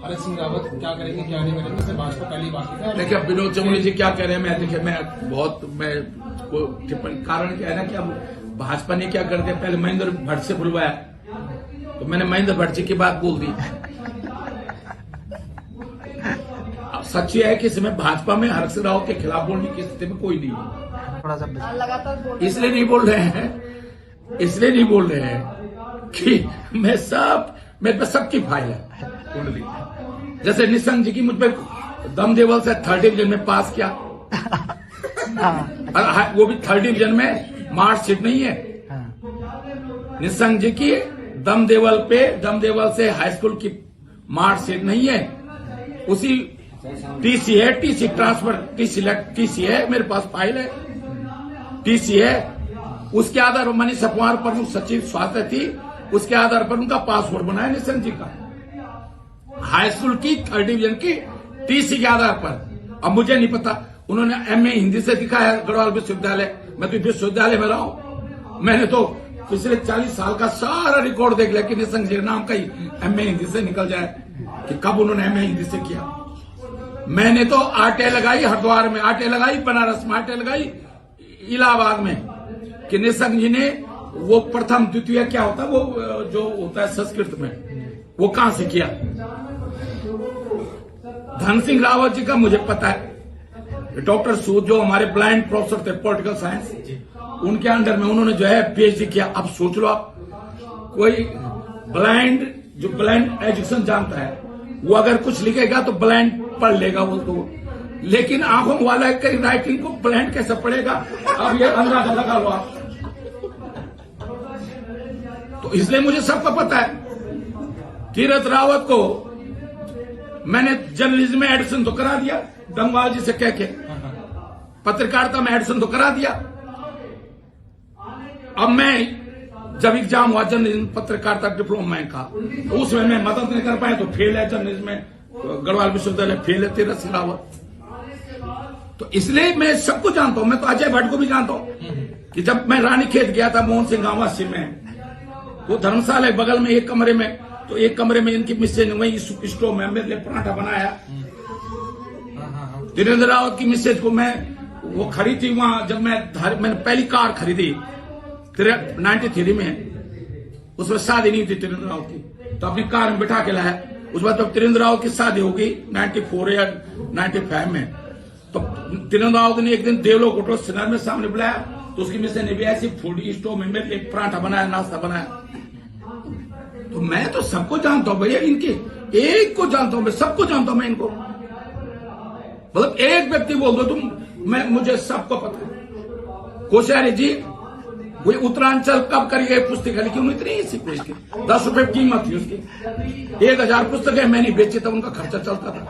हरक सिंह रावत क्या करेंगे क्या नहीं करेंगे, इससे भाजपा पहली बात है। देखिए विनोद चमोली जी क्या कह रहे हैं, मैं टिप्पणी कारण क्या है ना कि अब भाजपा ने क्या कर दिया, पहले महेंद्र भट्ट से बुलवाया तो मैंने महेंद्र भट्ट जी की बात बोल दी। अब सच है कि इसमें भाजपा में हरक सिंह रावत के खिलाफ बोलने की स्थिति में कोई नहीं है। थोड़ा सा इसलिए नहीं बोल रहे हैं कि मेरे पे सबकी फाइल है कुंडली। जैसे निशंक जी की मुझ पर दम देवल से 3rd डिवीजन में पास किया, वो भी 3rd डिवीजन में मार्कशीट नहीं है। निशंक जी की दम देवल से हाई स्कूल की मार्कशीट नहीं है, उसी टीसी है, टीसी ट्रांसफर, टीसी है, मेरे पास फाइल है, टीसी है। उसके आधार पर मनीषा कुमार प्रमुख सचिव स्वास्थ्य थी, उसके आधार पर उनका पासपोर्ट बनाया निशंक जी का, हाई स्कूल की 3rd डिवीजन की टीसी के आधार पर। अब मुझे नहीं पता, उन्होंने एमए हिंदी से दिखाया गढ़वाल विश्वविद्यालय, मैं तो विश्वविद्यालय में रहा हूं, मैंने तो पिछले 40 साल का सारा रिकॉर्ड देख लिया कि निशंक जी नाम का ही एमए हिंदी से निकल जाए कि कब उन्होंने एमए हिंदी से किया। मैंने तो आरटीआई लगाई हरिद्वार में, आरटीआई लगाई बनारस में, आरटीआई लगाई इलाहाबाद में कि निशंक जी ने वो प्रथम द्वितीय क्या होता है वो जो होता है संस्कृत में, वो कहां से किया। धन सिंह रावत जी का मुझे पता है, डॉक्टर सूद जो हमारे ब्लाइंड प्रोफेसर थे पॉलिटिकल साइंस, उनके अंडर में उन्होंने जो है पीएचडी किया। अब सोच लो आप, कोई ब्लाइंड एजुकेशन जानता है वो अगर कुछ लिखेगा तो ब्लाइंड पढ़ लेगा वो तो, लेकिन आंखों वाला की राइटिंग को ब्लाइंड कैसे पढ़ेगा, अब ये अंदाजा लगा लो आप। तो इसलिए मुझे सबका पता है। तीरथ रावत को मैंने जर्नलिज्म में एडमिशन तो करा दिया, डंगवाल जी से कह के, पत्रकारिता में एडमिशन तो करा दिया। अब मैं जब एग्जाम हुआ जर्नलिज्म पत्रकारिता डिप्लोमा का, तो उसमें मैं मदद नहीं कर पाया तो फेल है जर्नलिज्म में, गढ़वाल विश्वविद्यालय फेल है तीरथ सिंह रावत। तो इसलिए मैं सबको जानता हूं, मैं तो अजय भट्ट को भी जानता हूं कि जब मैं रानीखेत गया था मोहन सिंह आवासी में, वो धर्मशाला बगल में एक कमरे में, तो एक कमरे में इनकी मिसेज ने वही स्टोव में मेरे लिए पराठा बनाया। तीरथ रावत की मिसेज को मैं वो खड़ी थी वहां, जब मैंने पहली कार खरीदी 93 में, उसमें शादी नहीं थी तीरथ रावत की, तो अपनी कार में बिठा के लाया। उस बाद जब तीरथ रावत की शादी होगी 94 या 95 में, तो तीरथ रावत ने एक दिन देवलोक होटल सिनार में सामने बुलाया, तो उसकी मिसेज ने भी ऐसी फूड स्टोव में मेरे लिए पराठा बनाया, नाश्ता बनाया। तो मैं तो सबको जानता हूं भैया, इनके एक को जानता हूं मैं, सबको जानता हूं मैं इनको, मतलब एक व्यक्ति बोल दो तुम, मुझे सबको पता है। कोश्यारी जी वो उत्तरांचल कब करी गई पुस्तकें लिखी, उन्होंने इतनी सी कोई 10 रुपए कीमत थी उसकी, 1000 पुस्तकें मैंने बेची तब उनका खर्चा चलता था।